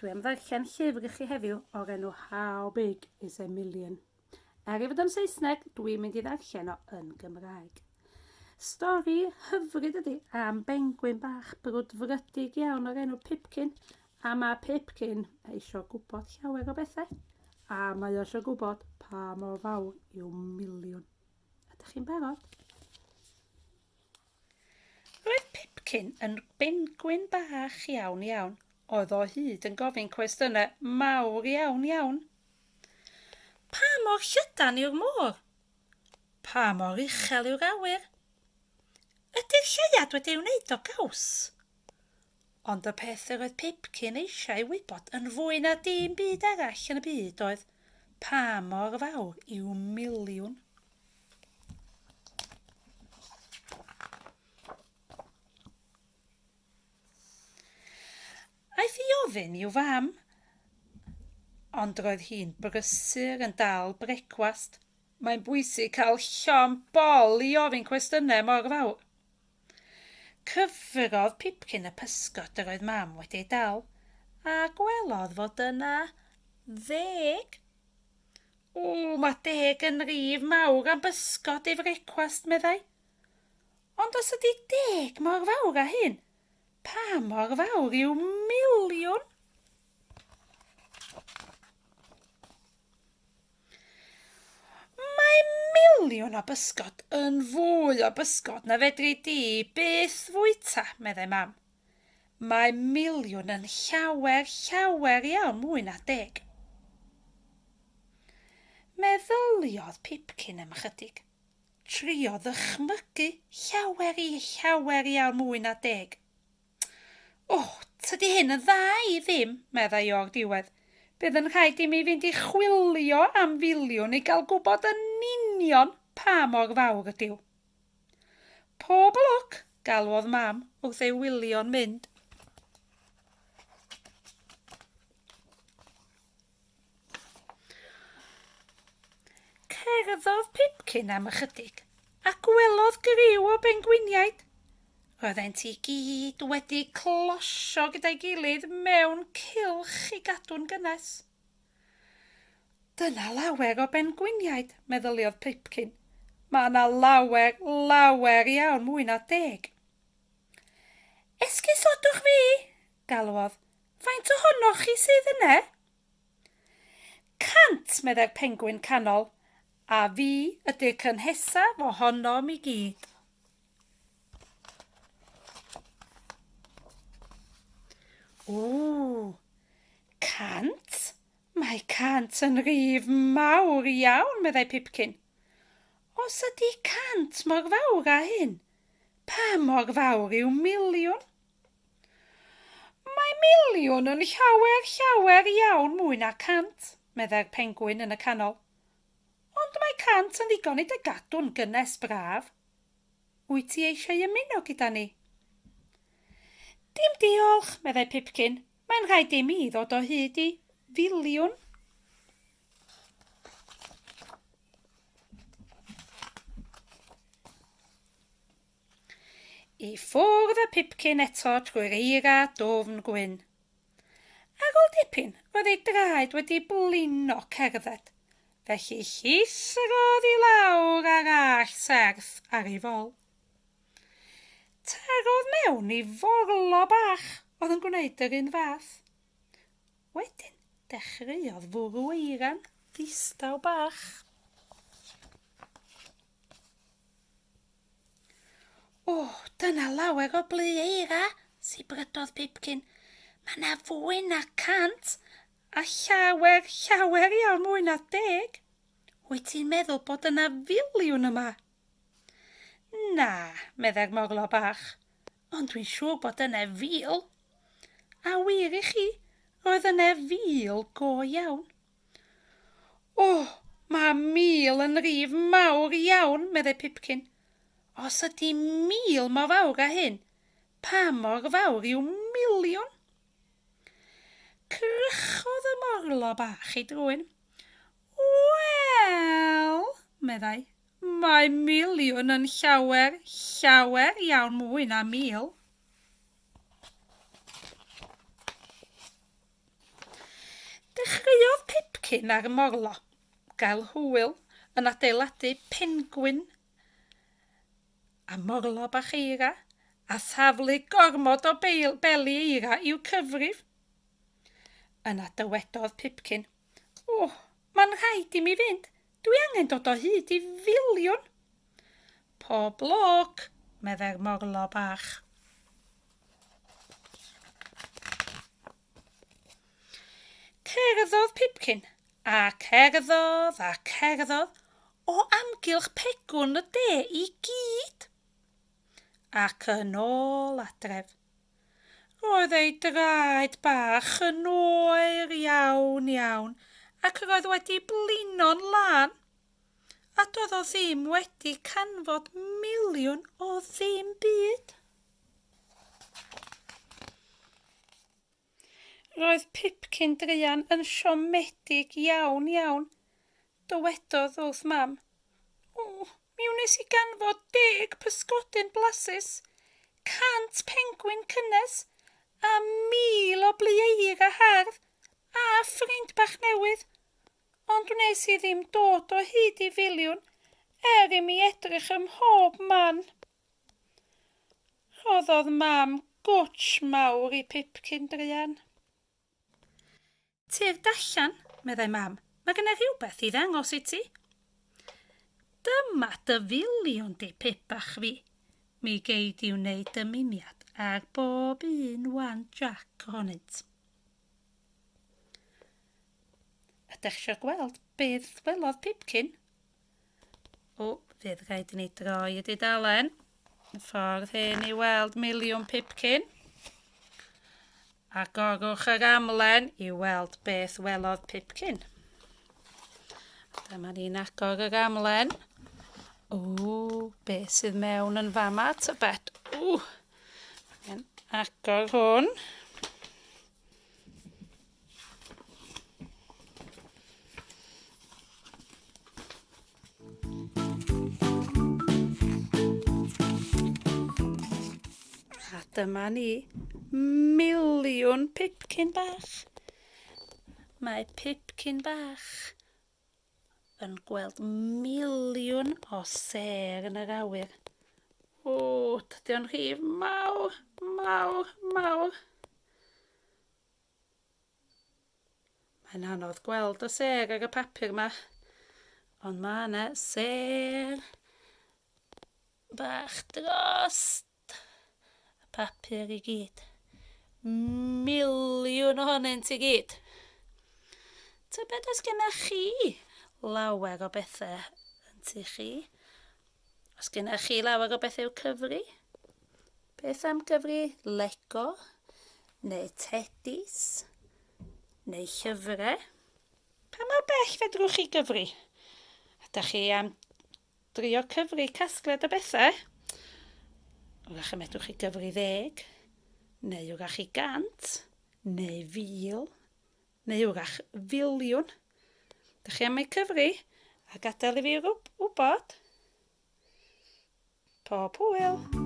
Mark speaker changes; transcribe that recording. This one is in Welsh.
Speaker 1: Dwi am ddarllen llyfr i chi heddiw o'r enw How Big is a Million. I fod yn Saesneg, dwi'n mynd i ddarllen o yn Gymraeg. Stori hyfryd ydy am bengwyn bach brwdfrydig iawn o'r enw Pipkin, a mae Pipkin eisiau gwybod llawer o bethau, a mae eisiau gwybod pa mor fawr yw miliwn. Ydych chi'n barod? Roedd Pipkin yn bengwyn bach iawn. Oedd o hyd yn gofyn cwestiynau mawr iawn. Pa mor llydan yw'r môr? Pa mor uchel yw'r awyr? Ydy'r lleiad wedi wneud o gaws? Ond y peth yr oedd Pipkin eisiau wybod yn fwy na dim byd arall yn y byd oedd pa mor fawr yw miliwn. Aeth i ofyn i'w fam, ond roedd hi'n brysur yn dal brecwast. Mae'n bwysig cael llon bol i ofyn cwestiynau mor fawr. Cyfrodd Pipkin y pysgod yr oedd mam wedi dal, a gwelodd fod yna 10. Mae 10 yn rif mawr am bysgod i frecwast, meddai. Ond os ydy 10 mor fawr â hyn, pa mor fawr yw miliwn? Mae miliwn o bysgod yn fwy o bysgod na fedri di byth fwyta, meddai mam. Mae miliwn yn llawer iawn mwy na 10. Meddyliodd Pipkin am ychydig. Trio ddychmygu llawer iawn mwy na 10. Tydi hyn yn dda i ddim, meddai o'r diwedd. Bydd yn rhaid i mi fynd i chwilio am filiwn i gael gwybod yn union pa mor fawr ydyw. Pob lwc, galwodd mam wrth ei wylio'n mynd. Cerddodd Pipkin am ychydig a gwelodd griw o bengwiniaid. Roeddent i gyd wedi closio gyda'i gilydd mewn cylch i gadw'n gynnes. Dyna lawer o bengwiniaid, meddyliodd Pipkin. Mae yna lawer iawn mwy na 10. Esgusodwch fi, galwodd. Faint ohonoch chi sydd yna? 100, meddai'r pengwyn canol, a fi ydy'r cynhesaf ohonom i gyd. Ww, 100? Mae 100 yn rif mawr iawn, meddai Pipkin. Os ydy 100 mor fawr â hyn, pa mor fawr yw miliwn? Mae miliwn yn llawer iawn mwy na 100, meddai'r pengwyn yn y canol. Ond mae 100 yn ddigon i dy gadw'n gynnes braf. Wyt ti eisiau ymuno gyda ni? Dim diolch, meddai Pipkin. Mae'n rhaid i mi ddod o hyd i filiwn. I ffwrdd y Pipkin eto trwy'r eira dwfn gwyn. Ar ôl dipyn, roedd ei draed wedi blino cerdded, felly llithrodd i lawr ar all serth ar ei fol. Tarodd mewn i forlo bach oedd yn gwneud yr un fath. Wedyn dechreuodd fwrw eiran ddistaw bach. Dyna lawer o blu eira, sibrydodd Pipkin. Mae yna fwy na 100 a llawer iawn mwy na 10. Wyt ti'n meddwl bod yna filiwn yma? Na, meddai'r morlo bach, ond dwi'n siŵr bod yna 1000. A wir i chi, roedd yna 1000 go iawn. Mae 1000 yn rif mawr iawn, meddai Pipkin. Os ydy 1000 mor fawr â hyn, pa mor fawr yw miliwn? Crychodd y morlo bach i drwyn. Wel, meddai. Mae miliwn yn llawer iawn mwy na 1000. Dechreuodd Pipkin ar y morlo gael hwyl yn adeiladu pengwyn a morlo bach eira a thaflu gormod o beli eira i'w cyfrif. Yna dywedodd Pipkin, "O, mae'n rhaid i mi fynd. Dwi angen dod o hyd i filiwn." "Pob lwc," medde'r morlo bach. Cerddodd Pipkin a cerddodd o amgylch pegwn y de i gyd. Ac yn ôl adref. Roedd ei draed bach yn oer iawn ac roedd wedi blino'n lan. A doedd o ddim wedi canfod miliwn o ddim byd. Roedd Pipkin druan yn siomedig iawn. Dywedodd wrth mam, "O, mi wnes i ganfod 10 pysgodyn blasus, 100 pengwyn cynnes, a 1000 o blieira hardd, a ffrind bach newydd. Ond wnes i ddim dod o hyd i filiwn, i mi edrych ym mhob man." Rhoddodd mam gwtsh mawr i Pipkin druan. "Tir dallan," meddai mam, "mae gyda rhywbeth i ddangos i ti." "Dyma dy filiwn di, Pip bach fi. Mi gei di wneud dymuniad ar bob un wan Jack ohonynt." Ydych eisiau gweld beth welodd Pipkin? Fydd rhaid i ni droi y dudalen. Y ffordd hyn i weld miliwn Pipkin. Agorwch yr amlen i weld beth welodd Pipkin. Dyma ni'n agor yr amlen. Beth sydd mewn yn fama, tybed? Mae'n agor hwn. A dyma ni, miliwn Pipkin bach. Mae Pipkin bach yn gweld miliwn o ser yn yr awyr. Dydy o'n rhif mawr. Mae'n anodd gweld y ser ar y papur yma, ond mae yna ser bach drost y papur i gyd. Miliwn ohonynt i gyd. Tybed os gennych chi lawer o bethau yn tu chi? Os gennych chi lawer o bethau i'w cyfri? Beth am gyfri Lego? Neu teddis? Neu llyfrau? Pa mor bell fedrwch chi gyfri? Ydych chi am drio cyfri casgliad o bethau? Wrach y medrwch chi gyfri 10, neu wrach chi 100, neu 1000, neu wrach filiwn. Ydych chi am ei cyfri a gadael i fi wybod? Pob hwyl!